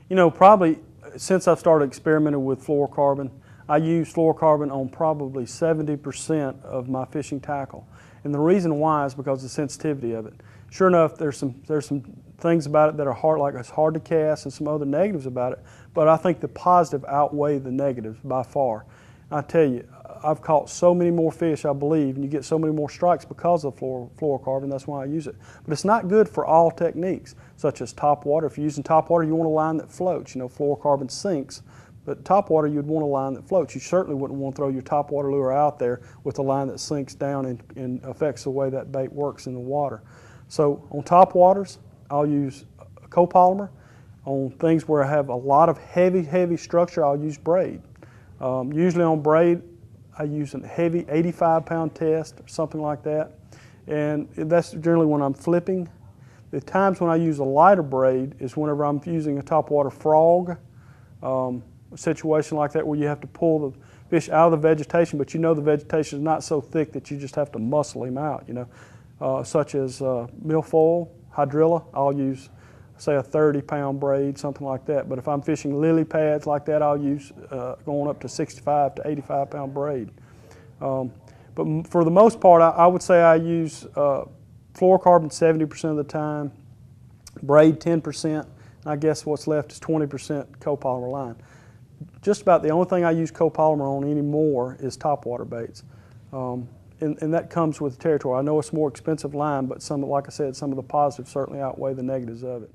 You know, probably since I've started experimenting with fluorocarbon, I use fluorocarbon on probably 70% of my fishing tackle. And the reason why is because of the sensitivity of it. Sure enough, there's some things about it that are hard, like it's hard to cast, and some other negatives about it, but I think the positive outweigh the negatives by far. I tell you, I've caught so many more fish, I believe, and you get so many more strikes because of fluorocarbon. That's why I use it. But it's not good for all techniques, such as top water. If you're using top water, you want a line that floats. You know, fluorocarbon sinks, but top water, you'd want a line that floats. You certainly wouldn't want to throw your top water lure out there with a line that sinks down and affects the way that bait works in the water. So on top waters, I'll use a copolymer. On things where I have a lot of heavy structure, I'll use braid. Usually on braid, I use a heavy 85-pound test or something like that. And that's generally when I'm flipping. The times when I use a lighter braid is whenever I'm using a topwater frog, a situation like that where you have to pull the fish out of the vegetation, but you know the vegetation is not so thick that you just have to muscle him out, you know. Such as milfoil, hydrilla, I'll use, say, a 30-pound braid, something like that. But if I'm fishing lily pads like that, I'll use going up to 65 to 85-pound braid. But for the most part, I would say I use fluorocarbon 70% of the time, braid 10%, and I guess what's left is 20% copolymer line. Just about the only thing I use copolymer on anymore is topwater baits. And that comes with the territory. I know it's more expensive line, but like I said, some of the positives certainly outweigh the negatives of it.